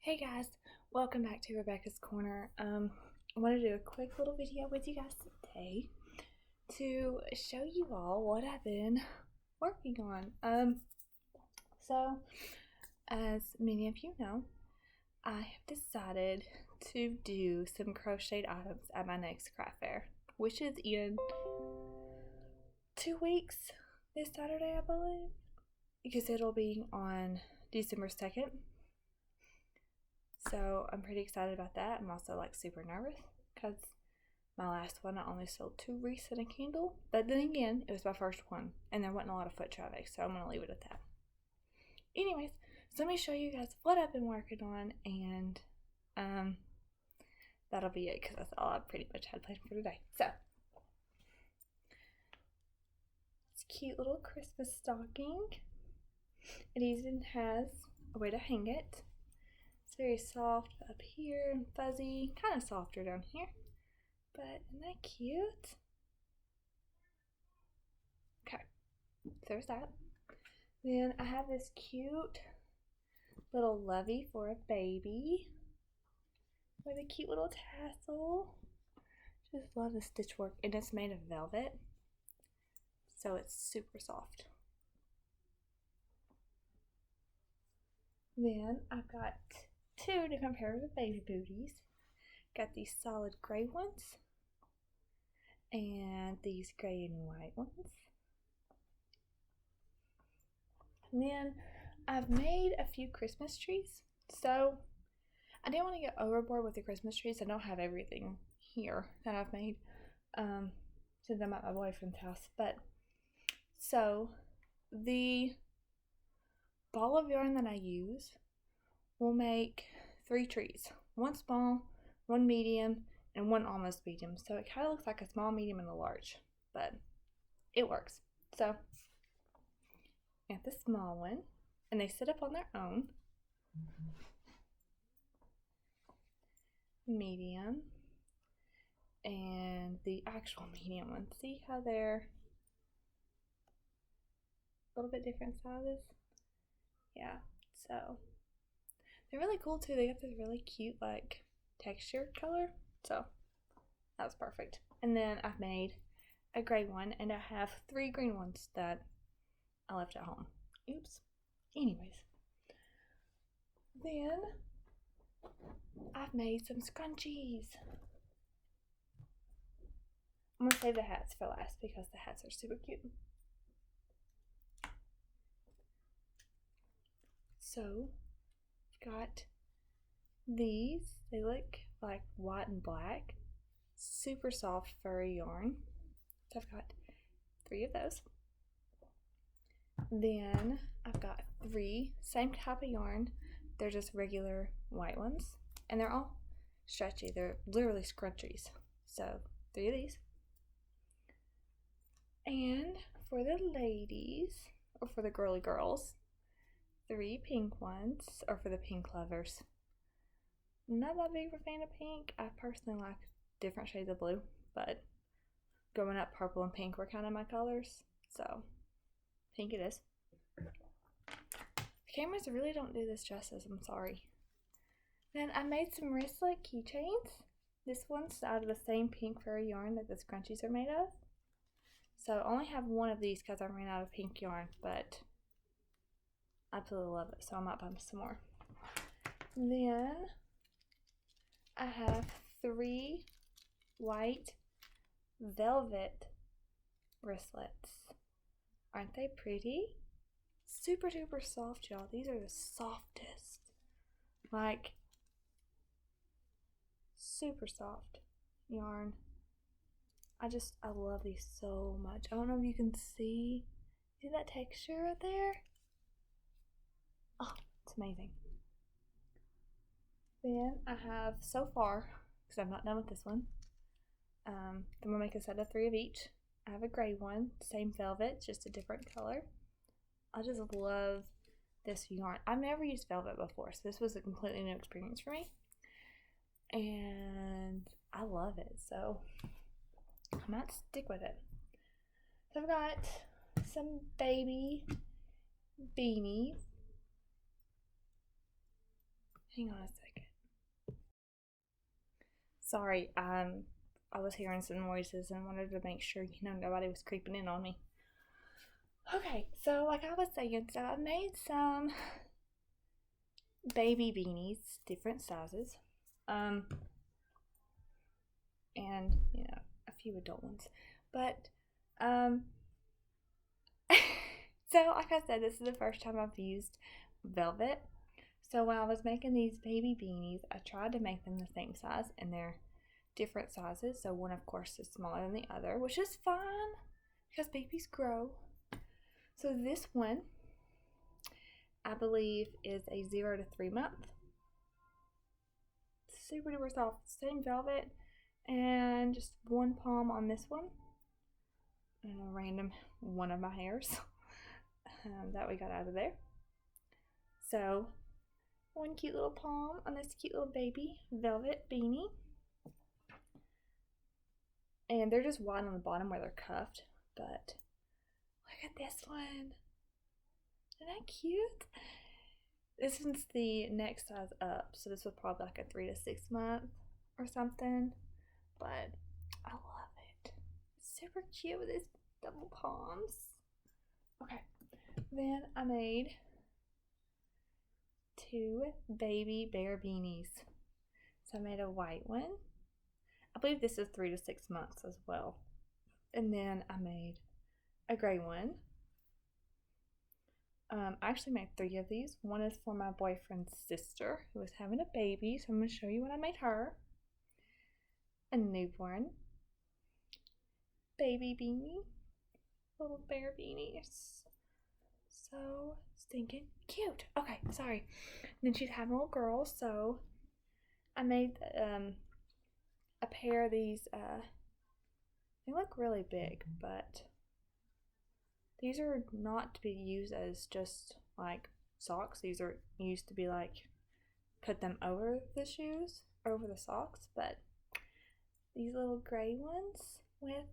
Hey guys, welcome back to Rebecca's Corner. I want to do a quick little video with you guys today to show you all what I've been working on. So as many of you know, I have decided to do some crocheted items at my next craft fair, which is in 2 weeks, this Saturday I believe, because it'll be on December 2nd. So I'm pretty excited about that. I'm also like super nervous because my last one I only sold 2 wreaths and a candle, but then again it was my first one and there wasn't a lot of foot traffic, so I'm gonna leave it at that. Anyways, so let me show you guys what I've been working on, and that'll be it because that's all I pretty much had planned for today. So it's a cute little Christmas stocking. It even has a way to hang it. It's very soft up here and fuzzy, kind of softer down here, but isn't that cute? Okay, so there's that. Then I have this cute little lovey for a baby with a cute little tassel. Just love the stitch work, and it's made of velvet, so it's super soft. Then I've got 2 different pairs of baby booties. Got these solid gray ones and these gray and white ones. And then I've made a few Christmas trees. So I didn't want to get overboard with the Christmas trees. I don't have everything here that I've made since I'm at my boyfriend's house. But so the ball of yarn that I use will make 3 trees. 1 small, 1 medium, and 1 almost medium. So it kind of looks like a small, medium, and a large, but it works. So at the small one, and they sit up on their own. Medium, and the actual medium one. See how they're a little bit different sizes? Yeah, so they're really cool too. They got this really cute like texture color, so that was perfect. And then I've made a gray one, and I have 3 green ones that I left at home. Oops. Anyways, then I've made some scrunchies. I'm gonna save the hats for last because the hats are super cute. So I've got these. They look like white and black, super soft furry yarn. So I've got 3 of those. Then I've got 3 same type of yarn. They're just regular white ones, and they're all stretchy. They're literally scrunchies. So 3 of these. And for the ladies, or for the girly girls, 3 pink ones, or for the pink lovers. I'm not that big of a fan of pink. I personally like different shades of blue, but growing up, purple and pink were kind of my colors, so pink it is. The cameras really don't do this justice, I'm sorry. Then I made some wristlet keychains. This one's out of the same pink furry yarn that the scrunchies are made of. So I only have 1 of these because I ran out of pink yarn, but I absolutely love it, so I might buy some more. Then I have 3 white velvet wristlets. Aren't they pretty? Super duper soft, y'all. These are the softest. Like, super soft yarn. I love these so much. I don't know if you can see that texture right there? Oh, it's amazing. Then I have, so far, because I'm not done with this one, then we'll make a set of 3 of each. I have a gray one, same velvet, just a different color. I just love this yarn. I've never used velvet before, so this was a completely new experience for me. And I love it, so I might stick with it. So I've got some baby beanies. Hang on a second. Sorry, I was hearing some noises and wanted to make sure, nobody was creeping in on me. Okay, so like I was saying, so I made some baby beanies, different sizes, and a few adult ones, but so like I said, this is the first time I've used velvet. So when I was making these baby beanies, I tried to make them the same size, and they're different sizes. So one, of course, is smaller than the other, which is fine because babies grow. So this one, I believe, is a 0 to 3 month. Super duper soft, same velvet, and just one palm on this one, and a random one of my hairs that we got out of there. So one cute little palm on this cute little baby velvet beanie, and they're just wide on the bottom where they're cuffed, but look at this one. Isn't that cute? This one's the next size up, so this was probably like a 3 to 6 month or something, but I love it. It's super cute with these double palms. Okay, then I made 2 baby bear beanies. So I made a white one. I believe this is 3 to 6 months as well. And then I made a gray one. I actually made 3 of these. One is for my boyfriend's sister who was having a baby, so I'm going to show you what I made her. A newborn baby beanie, little bear beanies. So stinking cute. Okay, sorry. And then she's having a little girl, so I made a pair of these. They look really big, but these are not to be used as just like socks. These are used to be like put them over the shoes, over the socks, but these little gray ones with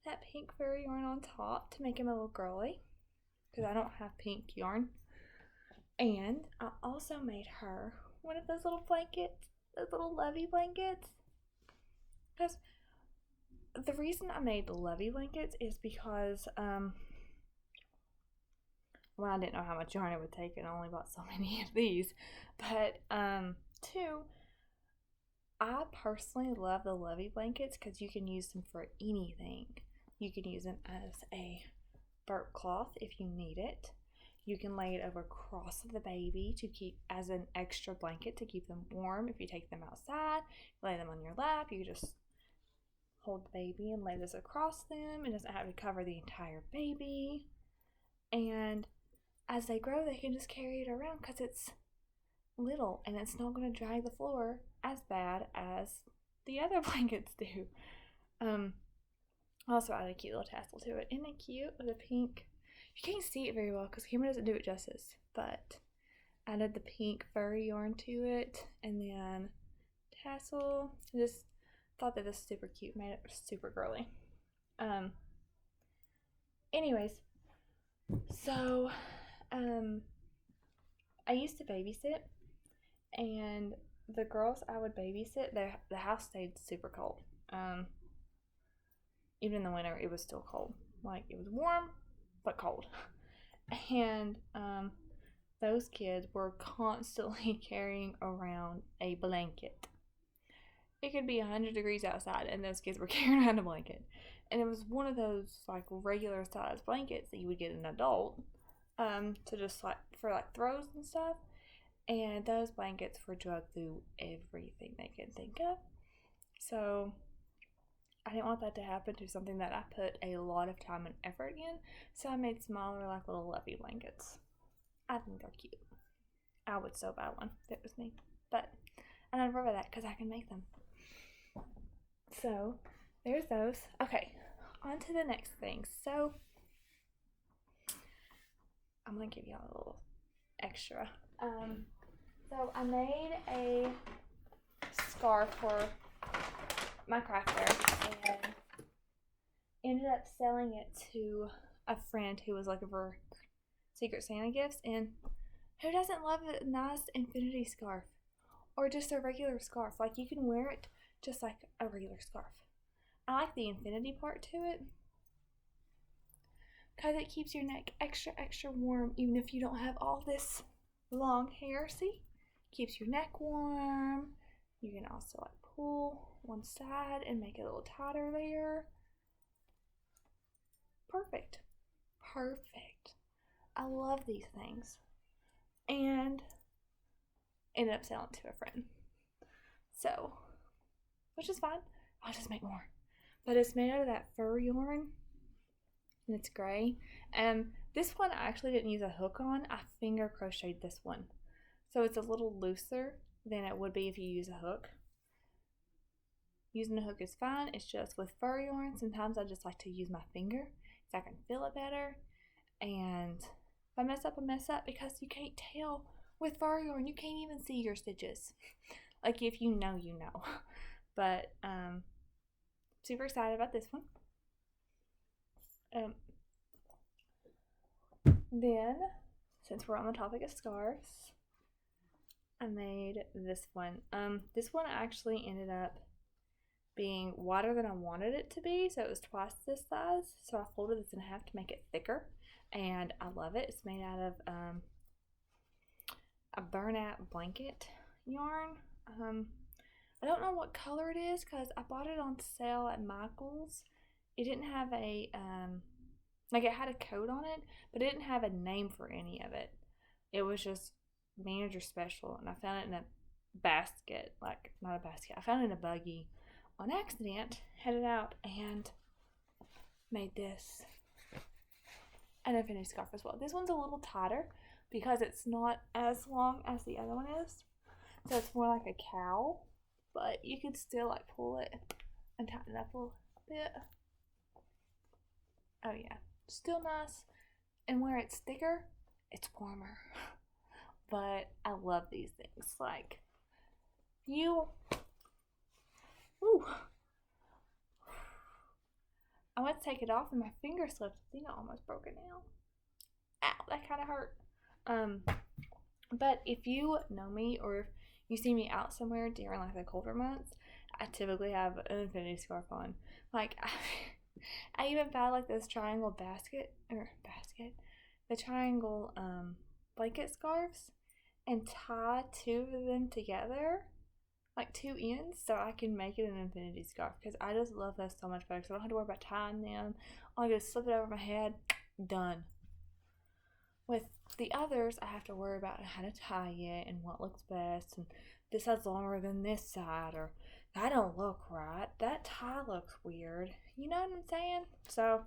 that pink fur yarn on top to make them a little girly, because I don't have pink yarn. And I also made her one of those little blankets, those little lovey blankets, because the reason I made the lovey blankets is because well, I didn't know how much yarn it would take, and I only bought so many of these, but 2, I personally love the lovey blankets because you can use them for anything. You can use them as a burp cloth if you need it. You can lay it over across the baby to keep as an extra blanket to keep them warm. If you take them outside, lay them on your lap, you just hold the baby and lay this across them. It doesn't have to cover the entire baby. And as they grow, they can just carry it around because it's little and it's not going to drag the floor as bad as the other blankets do. I also added a cute little tassel to it. Isn't it cute with a pink? You can't see it very well because the camera doesn't do it justice, but added the pink furry yarn to it, and then tassel. I just thought that this was super cute, made it super girly. Anyways, so I used to babysit, and the girls I would babysit, the house stayed super cold. Even in the winter, it was still cold. Like, it was warm, but cold. And those kids were constantly carrying around a blanket. It could be 100 degrees outside, and those kids were carrying around a blanket. And it was one of those, like, regular size blankets that you would get an adult, to just, like, for, like, throws and stuff. And those blankets were drugged through everything they could think of. So I didn't want that to happen to something that I put a lot of time and effort in. So I made smaller, like, little lovey blankets. I think they're cute. I would so buy one if it was me. But I don't remember that because I can make them. So there's those. Okay, on to the next thing. So I'm going to give y'all a little extra. So I made a scarf for my craft fair and ended up selling it to a friend who was looking for Secret Santa gifts, and Who doesn't love a nice infinity scarf? Or just a regular scarf. Like, you can wear it just like a regular scarf. I like the infinity part to it because it keeps your neck extra, extra warm even if you don't have all this long hair. See? Keeps your neck warm. You can also like pull one side and make it a little tighter there. Perfect. Perfect. I love these things. And ended up selling to a friend. So, which is fine. I'll just make more. But it's made out of that fur yarn. And it's gray. And this one I actually didn't use a hook on. I finger crocheted this one. So it's a little looser than it would be if you use a hook. Using a hook is fine. It's just with fur yarn, sometimes I just like to use my finger so I can feel it better. And if I mess up, I mess up, because you can't tell with fur yarn. You can't even see your stitches. Like, if you know, you know. But super excited about this one. Then, since we're on the topic of scarves, I made this one. This one actually ended up being wider than I wanted it to be, so it was twice this size. So I folded this in half to make it thicker, and I love it. It's made out of a burnout blanket yarn. I don't know what color it is because I bought it on sale at Michael's. It didn't have a like, it had a code on it, but it didn't have a name for any of it. It was just manager special, and I found it in a basket, like, not a basket, I found it in a buggy on accident, headed out, and made this and a finished scarf as well. This one's a little tighter because it's not as long as the other one is, so it's more like a cowl, but you can still like pull it and tighten it up a little bit. Oh yeah, still nice. And where it's thicker, it's warmer. But I love these things. Like, ooh, I went to take it off and my finger slipped. I think I almost broke it now. Ow, that kind of hurt. But if you know me, or if you see me out somewhere during like the colder months, I typically have an infinity scarf on. Like, I even found like this triangle the triangle blanket scarves, and tie two of them together, like two ends, so I can make it an infinity scarf, because I just love those so much better, because I don't have to worry about tying them. All I do is slip it over my head, done. With the others, I have to worry about how to tie it and what looks best, and this side's longer than this side, or that don't look right, that tie looks weird, you know what I'm saying? So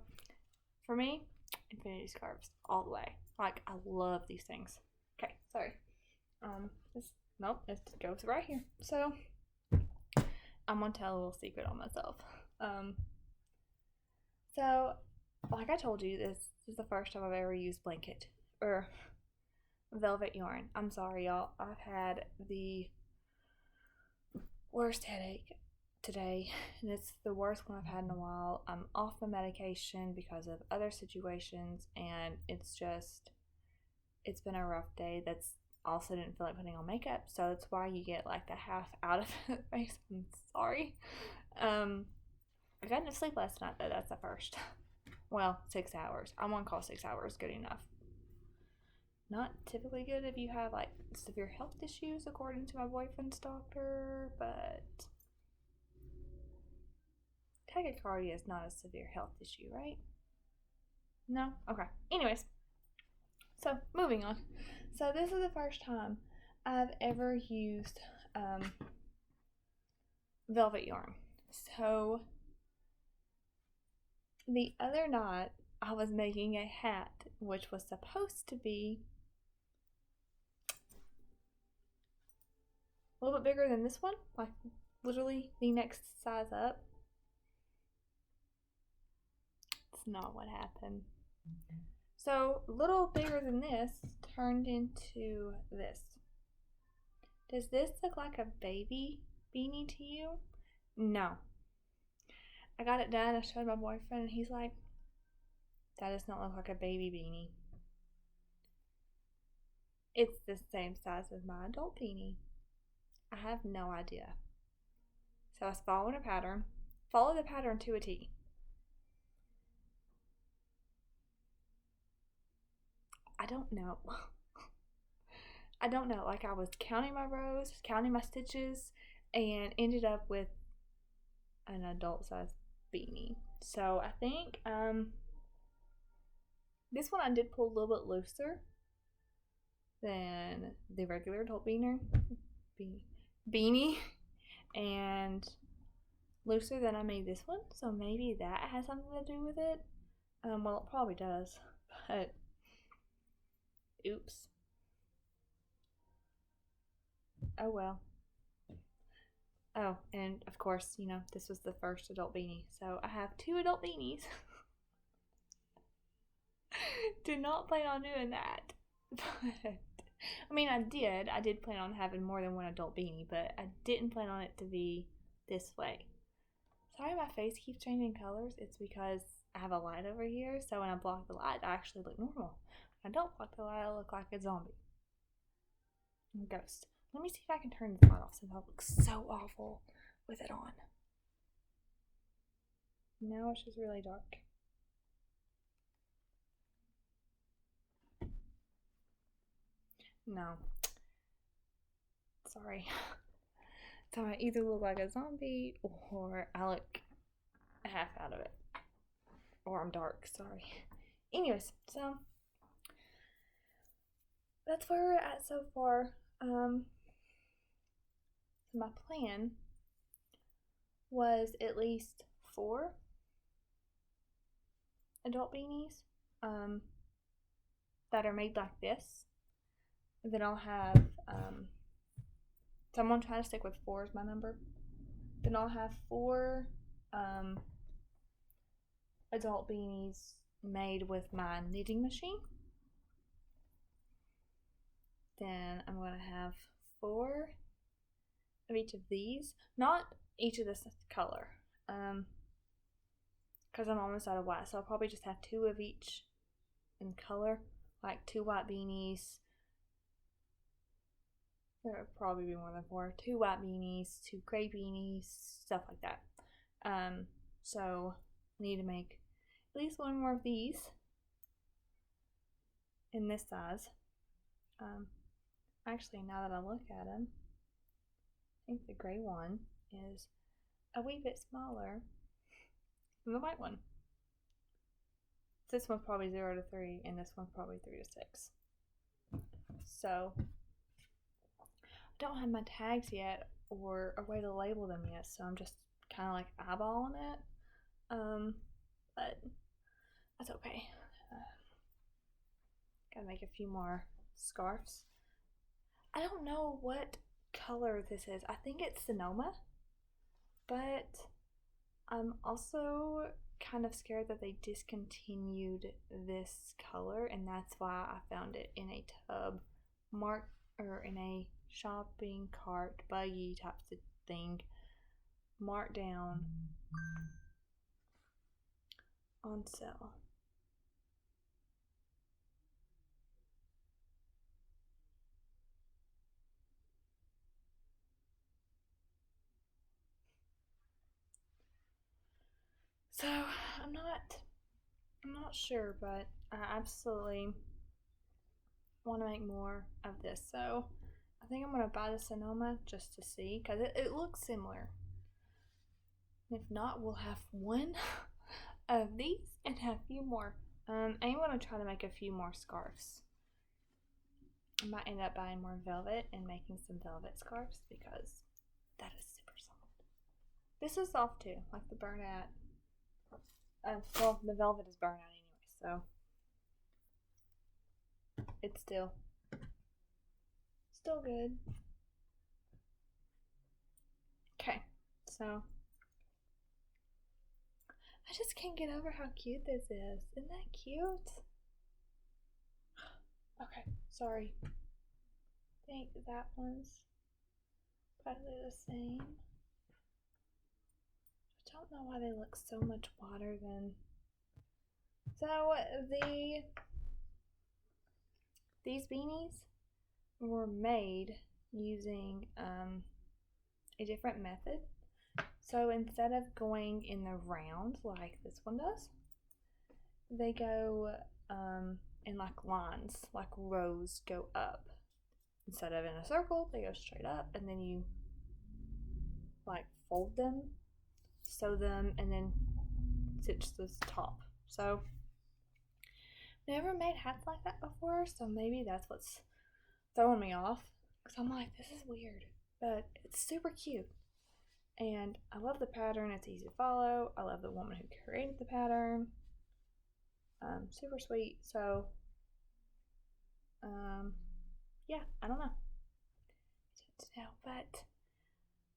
for me, infinity scarves all the way. Like, I love these things. Okay, sorry. This goes right here. So I'm gonna tell a little secret on myself. So like I told you, this is the first time I've ever used blanket or velvet yarn. I'm sorry, y'all. I've had the worst headache today, and it's the worst one I've had in a while. I'm off the medication because of other situations, and it's been a rough day. That's also didn't feel like putting on makeup, so that's why you get like the half out of the face. I'm sorry. I got no sleep last night though. That's the first. Well, 6 hours. I'm gonna call 6 hours good enough. Not typically good if you have like severe health issues, according to my boyfriend's doctor, but tachycardia is not a severe health issue, right? No? Okay. Anyways, so moving on. So this is the first time I've ever used velvet yarn. So the other night I was making a hat, which was supposed to be a little bit bigger than this one, like literally the next size up. It's not what happened. So a little bigger than this turned into this. Does this look like a baby beanie to you? No. I got it done. I showed my boyfriend, and he's like, that does not look like a baby beanie. It's the same size as my adult beanie. I have no idea. So I was following a pattern. Follow the pattern to a T. I don't know. I don't know. Like, I was counting my rows, counting my stitches, and ended up with an adult size beanie. So I think this one I did pull a little bit looser than the regular adult beanie, and looser than I made this one. So maybe that has something to do with it. Well, it probably does, but oops. Oh well. Oh, and of course, you know, this was the first adult beanie. So I have 2 adult beanies. Did not plan on doing that. But I mean, I did plan on having more than one adult beanie, but I didn't plan on it to be this way. Sorry my face keeps changing colors. It's because I have a light over here, so when I block the light, I actually look normal. When I don't block the light, I look like a zombie. A ghost. Let me see if I can turn this light off since I look so awful with it on. Now it's just really dark. No. Sorry. So I either look like a zombie or I look half out of it. Or I'm dark, sorry. Anyways, so that's where we're at so far. My plan was at least 4 adult beanies that are made like this. And then I'll have so I'm gonna try to stick with 4 as my number. Then I'll have 4 adult beanies made with my knitting machine. Then I'm gonna have 4 of each of these, not each of this color, because I'm almost out of white, so I'll probably just have 2 of each in color, like 2 white beanies. There would probably be more than 4. 2 white beanies, 2 gray beanies, stuff like that. So I need to make at least 1 more of these in this size. Actually, now that I look at them, I think the gray one is a wee bit smaller than the white one. This one's probably 0 to 3, and this one's probably 3 to 6. So I don't have my tags yet or a way to label them yet, so I'm just kind of like eyeballing it. But that's okay. Gotta make a few more scarves. I don't know what color this is. I think it's Sonoma, but I'm also kind of scared that they discontinued this color, and that's why I found it in a tub or in a shopping cart buggy type of thing, marked down on sale. So I'm not sure, but I absolutely want to make more of this. So I think I'm gonna buy the Sonoma just to see, because it looks similar. If not, we'll have 1 of these and have a few more. I'm gonna try to make a few more scarves. I might end up buying more velvet and making some velvet scarves because that is super soft. This is soft too, like the burnout. Well, the velvet is burnout anyway, so it's still good. Okay, so I just can't get over how cute this is. Isn't that cute? Okay, sorry. I think that one's probably the same. I don't know why they look so much wider than. So these beanies, were made using a different method. So instead of going in the round like this one does, they go in like lines, like rows go up. Instead of in a circle, they go straight up, and then you like fold them, sew them, and then stitch this top. So never made hats like that before, so maybe that's what's throwing me off, because I'm like, this is weird, but it's super cute. And I love the pattern. It's easy to follow. I love the woman who created the pattern. Super sweet. So yeah, I don't know, but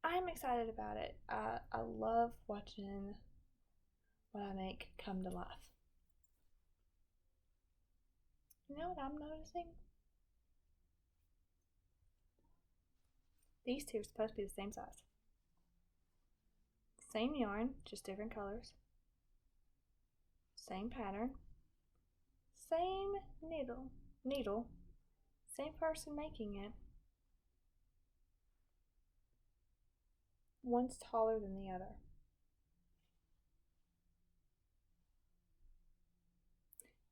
I'm excited about it. I love watching what I make come to life. You know what I'm noticing? These two are supposed to be the same size. Same yarn, just different colors. Same pattern. Same needle. Same person making it. One's taller than the other.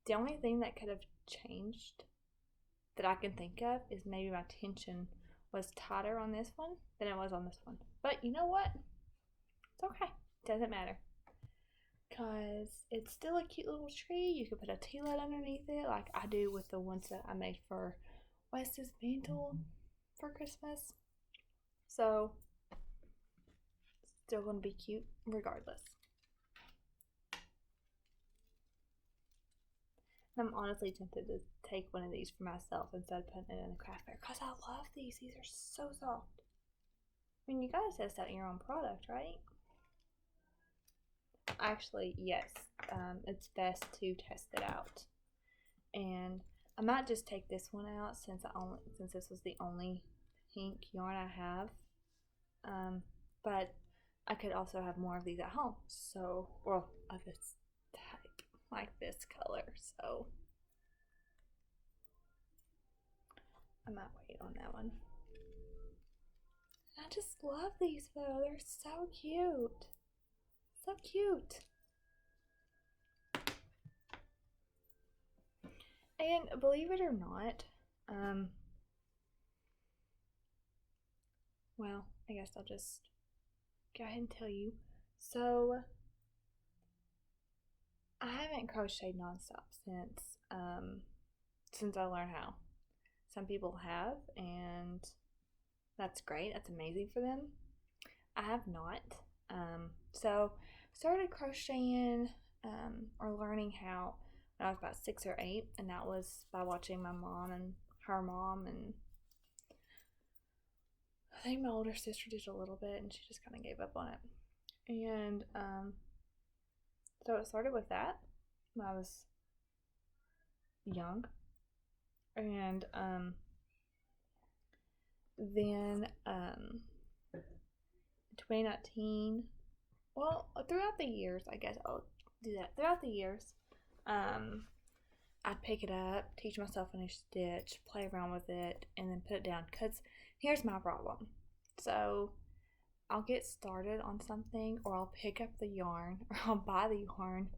The only thing that could have changed that I can think of is maybe my tension was tighter on this one than it was on this one. But you know what? It's okay. Doesn't matter. Because it's still a cute little tree. You could put a tea light underneath it like I do with the ones that I made for Wes's mantle for Christmas. So, still going to be cute regardless. I'm honestly tempted to take one of these for myself instead of putting it in a craft fair because I love these. These are so soft. I mean, you gotta test out your own product, right? Actually, yes. It's best to test it out. And I might just take this one out since this was the only pink yarn I have. But I could also have more of these at home. So, well, of this type, like this color. So I might wait on that one. I just love these though. They're so cute. So cute. And believe it or not, well, I guess I'll just go ahead and tell you. So I haven't crocheted nonstop since I learned how. Some people have, and that's great. That's amazing for them. I have not. So started crocheting or learning how when I was about 6 or 8, and that was by watching my mom and her mom, and I think my older sister did a little bit, and she just kind of gave up on it. And so it started with that when I was young, and then 2019, well, throughout the years, I guess I'll do that. Throughout the years, I'd pick it up, teach myself a new stitch, play around with it, and then put it down. Because here's my problem. So I'll get started on something, or I'll pick up the yarn, or I'll buy the yarn,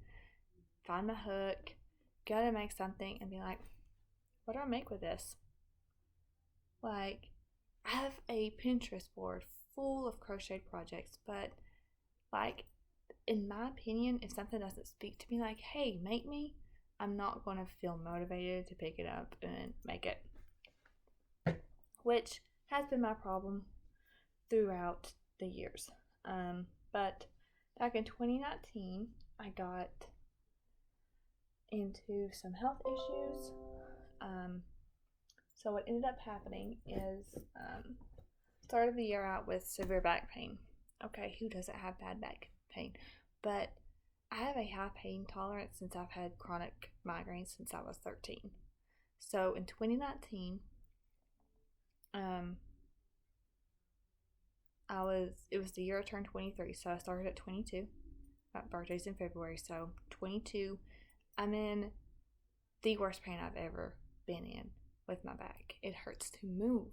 find my hook, go to make something, and be like, what do I make with this? Like, I have a Pinterest board full of crocheted projects, but like, in my opinion, if something doesn't speak to me like, hey, make me, I'm not going to feel motivated to pick it up and make it, which has been my problem throughout the years. But back in 2019, I got into some health issues. So what ended up happening is started the year out with severe back pain. Okay, who doesn't have bad back pain? But I have a high pain tolerance since I've had chronic migraines since I was 13. So in 2019, it was the year I turned 23, so I started at 22. My birthday's in February, so 22. I'm in the worst pain I've ever been in. with my back. It hurts to move.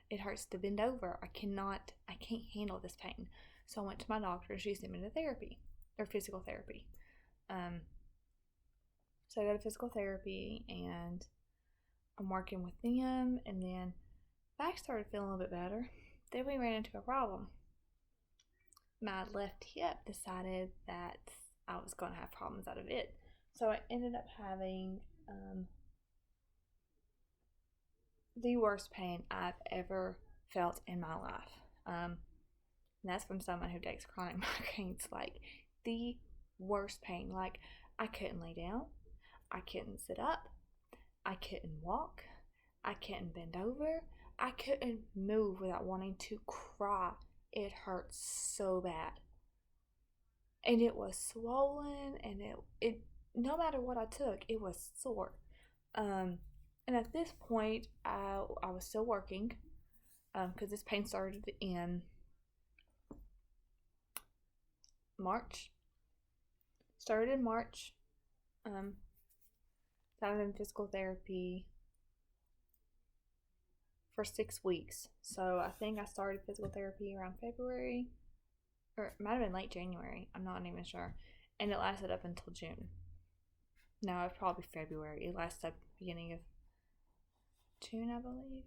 It hurts to bend over. I can't handle this pain. So I went to my doctor and she sent me to therapy, or physical therapy. So I go to physical therapy and I'm working with them, and then back started feeling a little bit better. Then we ran into a problem. My left hip decided that I was going to have problems out of it. So I ended up having the worst pain I've ever felt in my life. And that's from someone who takes chronic migraines. Like, the worst pain. Like, I couldn't lay down. I couldn't sit up. I couldn't walk. I couldn't bend over. I couldn't move without wanting to cry. It hurt so bad. And it was swollen, and it no matter what I took, it was sore. And at this point, I was still working, because this pain started in March. Started in March. Started in physical therapy for 6 weeks. So I think I started physical therapy around February, or it might have been late January. I'm not even sure. And it lasted up until June. No, it's probably February. It lasted up the beginning of June, I believe.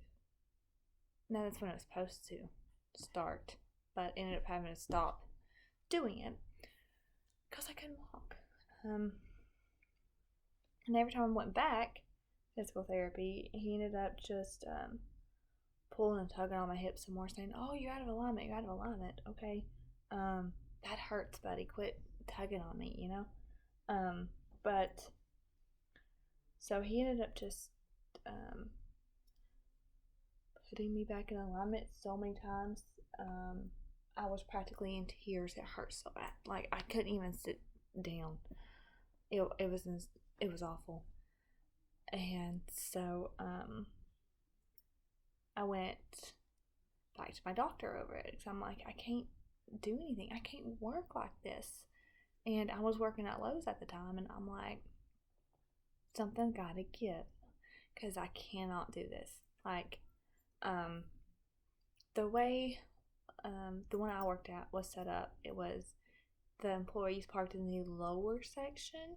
No, that's when it was supposed to start, but ended up having to stop doing it because I couldn't walk. And every time I went back physical therapy, he ended up just pulling and tugging on my hips some more, saying, "Oh, you're out of alignment. You're out of alignment. Okay, that hurts, buddy. Quit tugging on me, you know." But so he ended up just putting me back in alignment so many times. I was practically in tears. It hurt so bad. Like, I couldn't even sit down. It was awful. And so I went back to my doctor over it, because I'm like, I can't do anything. I can't work like this. And I was working at Lowe's at the time, and I'm like, something's gotta give, because I cannot do this. Like, the way the one I worked at was set up, it was the employees parked in the lower section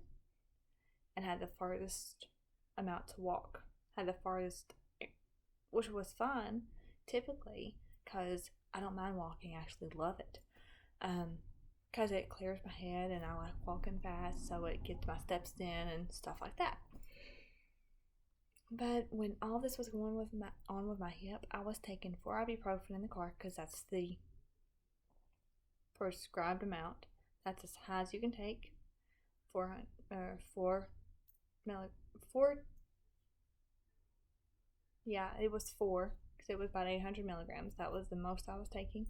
and had the farthest amount to walk, had the farthest, which was fun typically, because I don't mind walking. I actually love it, because it clears my head, and I like walking fast, so it gets my steps in and stuff like that. But when all this was going on with my hip, I was taking 4 ibuprofen in the car, because that's the prescribed amount. That's as high as you can take. 4 Yeah, it was 4, because it was about 800 milligrams. That was the most I was taking.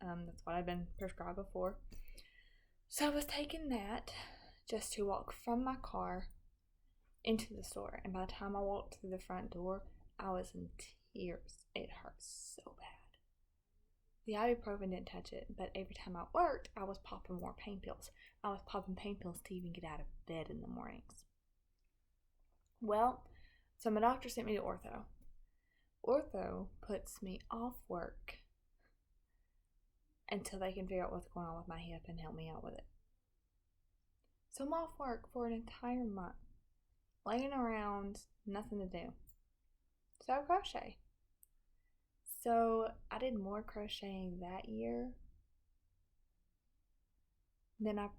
That's what I've been prescribed before. So I was taking that just to walk from my car into the store. And by the time I walked through the front door, I was in tears. It hurt so bad. The ibuprofen didn't touch it, but every time I worked, I was popping more pain pills. I was popping pain pills to even get out of bed in the mornings. Well, so my doctor sent me to ortho. Ortho puts me off work until they can figure out what's going on with my hip and help me out with it. So I'm off work for an entire month, laying around, nothing to do. So I crochet. So I did more crocheting that year than I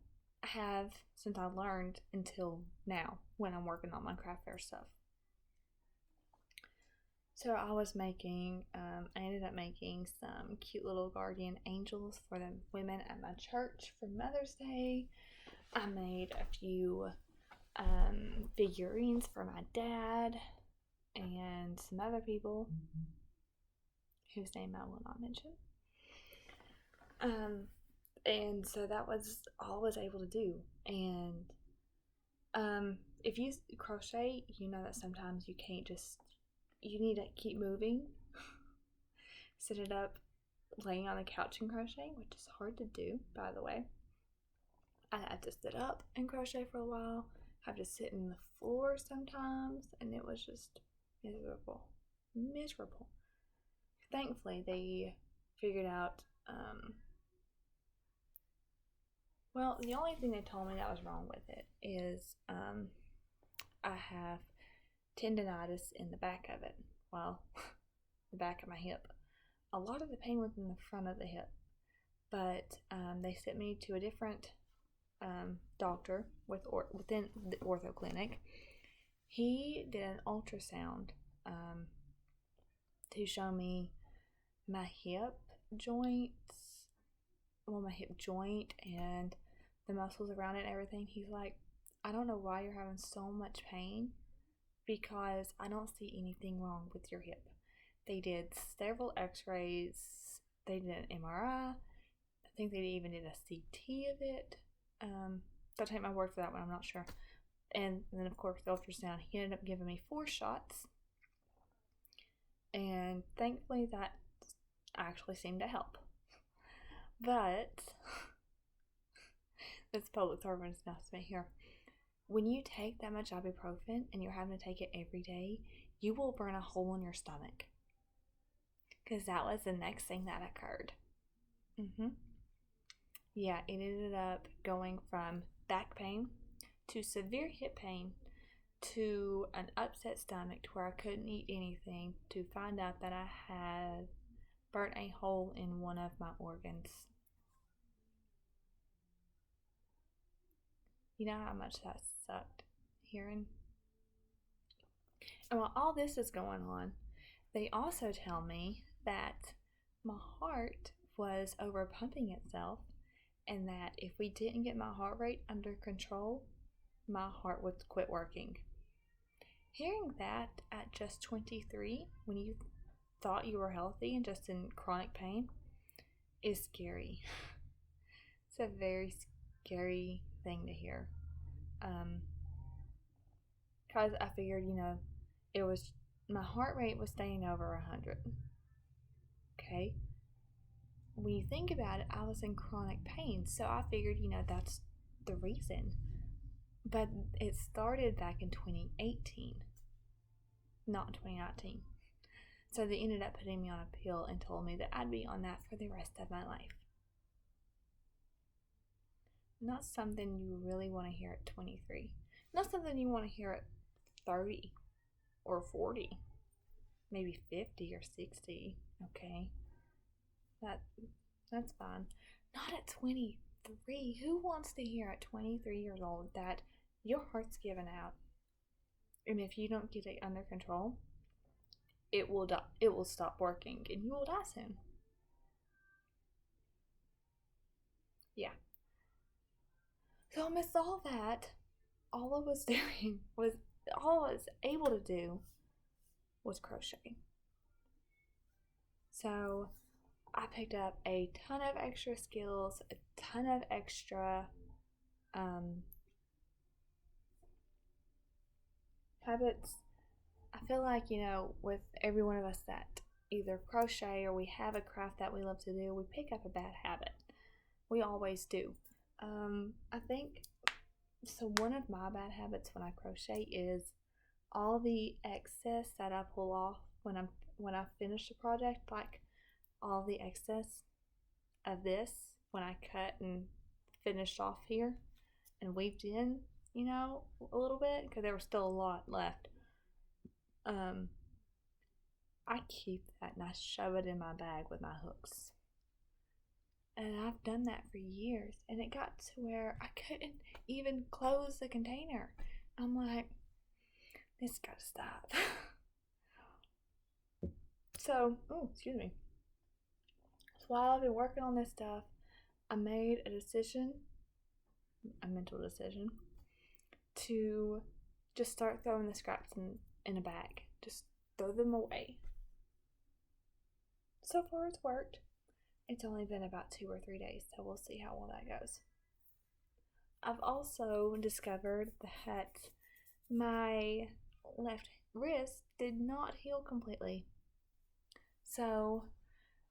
have since I learned until now, when I'm working on my craft fair stuff. So I ended up making some cute little guardian angels for the women at my church for Mother's Day. I made a few figurines for my dad and some other people whose name I will not mention. And so that was all I was able to do. And if you crochet, you know that sometimes you can't just, you need to keep moving. Sit it up, laying on the couch and crochet, which is hard to do, by the way. I had to sit up and crochet for a while. I have to sit in the floor sometimes, and it Miserable. Thankfully, they figured out, well, the only thing they told me that was wrong with it is I have tendonitis in the back of it. Well, the back of my hip. A lot of the pain was in the front of the hip, but they sent me to a different doctor within the ortho clinic. He did an ultrasound to show me my hip joints, well, my hip joint and the muscles around it and everything. He's like, I don't know why you're having so much pain, because I don't see anything wrong with your hip. They did several x-rays, they did an MRI, I think they even did a CT of it. Don't take my word for that one, I'm not sure. And then of course the ultrasound, he ended up giving me 4 shots, and thankfully that actually seemed to help. But this public service announcement here. When you take that much ibuprofen and you're having to take it every day, you will burn a hole in your stomach. Because that was the next thing that occurred. Yeah, it ended up going from back pain to severe hip pain to an upset stomach to where I couldn't eat anything, to find out that I had burnt a hole in one of my organs. You know how much that sucked hearing? And while all this is going on, they also tell me that my heart was over pumping itself, and that if we didn't get my heart rate under control, my heart would quit working. Hearing that at just 23, when you thought you were healthy and just in chronic pain, is scary. It's a very scary thing to hear. Because I figured, it was, my heart rate was staying over 100. Okay? When you think about it, I was in chronic pain, so I figured, that's the reason. But it started back in 2018, not 2019. So they ended up putting me on a pill and told me that I'd be on that for the rest of my life. Not something you really want to hear at 23. Not something you want to hear at 30 or 40, maybe 50 or 60. Okay, that's fine. Not at 23. Who wants to hear at 23 years old that your heart's given out, and if you don't get it under control, it will stop working and you will die soon? Yeah. So amidst all that, all I was able to do was crochet. So I picked up a ton of extra skills, a ton of extra habits. I feel like, with every one of us that either crochet or we have a craft that we love to do, we pick up a bad habit. We always do. I think, so one of my bad habits when I crochet is all the excess that I pull off when I finish the project, like all the excess of this when I cut and finished off here and weaved in, a little bit, because there was still a lot left. I keep that and I shove it in my bag with my hooks. And I've done that for years, and it got to where I couldn't even close the container. I'm like, this gotta stop. So, excuse me. So while I've been working on this stuff, I made a mental decision, to just start throwing the scraps in a bag. Just throw them away. So far it's worked. It's only been about 2 or 3 days, so we'll see how well that goes. I've also discovered that my left wrist did not heal completely. So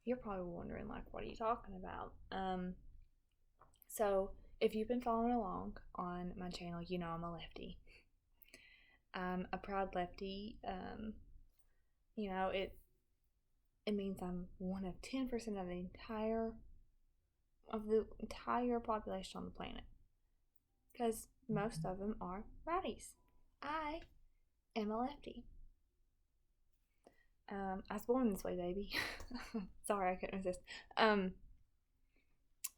you're probably wondering, like, what are you talking about? So if you've been following along on my channel, I'm a lefty. I'm a proud lefty. you know, it means I'm one of 10% of the entire population on the planet. Because most of them are righties. I am a lefty. I was born this way, baby. Sorry, I couldn't resist.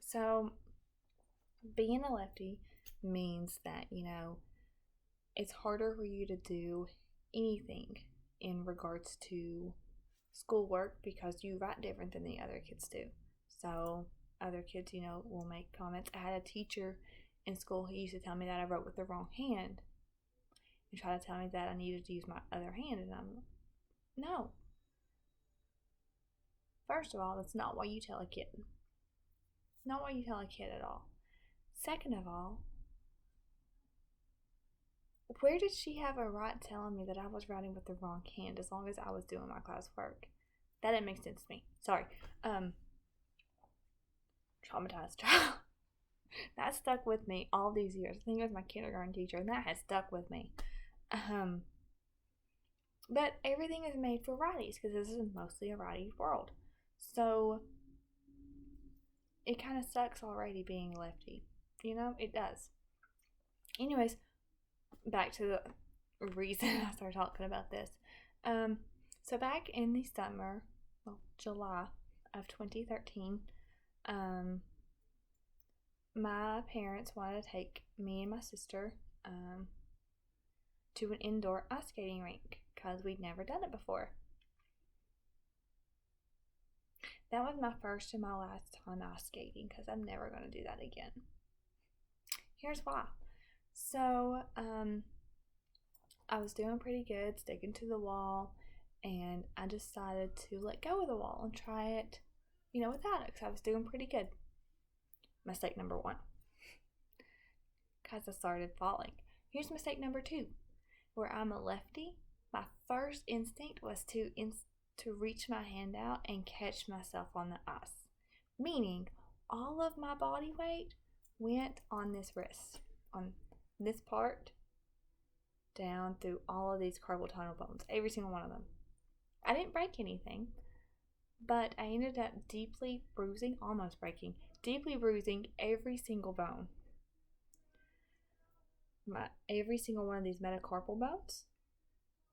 So being a lefty means that, you know, it's harder for you to do anything in regards to schoolwork because you write different than the other kids do. So other kids, you know, will make comments. I had a teacher in school who used to tell me that I wrote with the wrong hand and try to tell me that I needed to use my other hand, and I'm no. First of all, that's not what you tell a kid. Not what you tell a kid at all. Second of all, where did she have a right telling me that I was writing with the wrong hand as long as I was doing my classwork? That didn't make sense to me. Sorry. Traumatized child. That stuck with me all these years. I think it was my kindergarten teacher, and that has stuck with me. But everything is made for righties because this is mostly a righty world. So it kind of sucks already being a lefty. You know, it does. Anyways, back to the reason I started talking about this. So back in the summer, well, July of 2013, my parents wanted to take me and my sister to an indoor ice skating rink because we'd never done it before. That was my first and my last time ice skating because I'm never going to do that again. Here's why. So, I was doing pretty good, sticking to the wall, and I decided to let go of the wall and try it, you know, without it because I was doing pretty good. Mistake number 1. Because I started falling. Here's mistake number 2. Where I'm a lefty, my first instinct was to reach my hand out and catch myself on the ice. Meaning, all of my body weight went on this wrist, on this part, down through all of these carpal tunnel bones, every single one of them. I didn't break anything, but I ended up deeply bruising every single bone. Every single one of these metacarpal bones,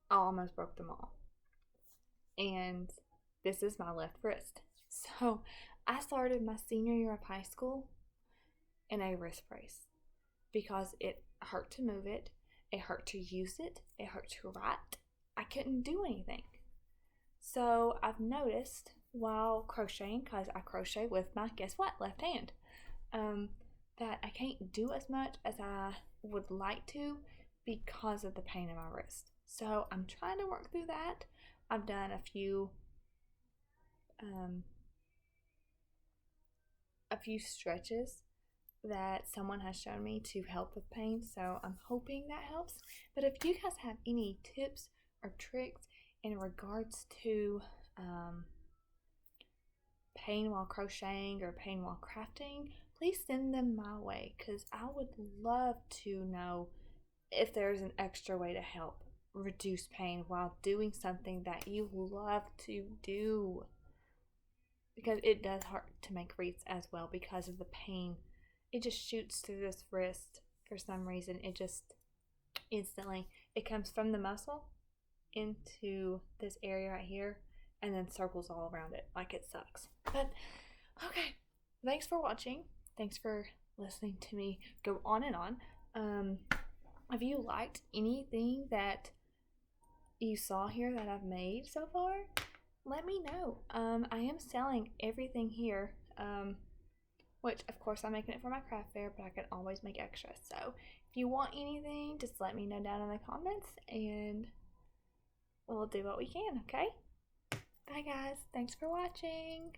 I almost broke them all. And this is my left wrist. So I started my senior year of high school in a wrist brace because it hurt to move it, it hurt to use it, it hurt to write. I couldn't do anything. So I've noticed while crocheting, because I crochet with my, guess what, left hand, that I can't do as much as I would like to because of the pain in my wrist. So I'm trying to work through that. I've done a few stretches that someone has shown me to help with pain, so I'm hoping that helps. But if you guys have any tips or tricks in regards to pain while crocheting or pain while crafting, please send them my way because I would love to know if there's an extra way to help reduce pain while doing something that you love to do, because it does hurt to make wreaths as well because of the pain. It just shoots through this wrist for some reason. It just instantly, it comes from the muscle into this area right here and then circles all around it. Like, it sucks. But okay, thanks for watching. Thanks for listening to me go on and on. Have you liked anything that you saw here that I've made so far? Let me know. I am selling everything here, which of course I'm making it for my craft fair, but I can always make extras. So if you want anything, just let me know down in the comments and we'll do what we can, okay? Bye guys, thanks for watching.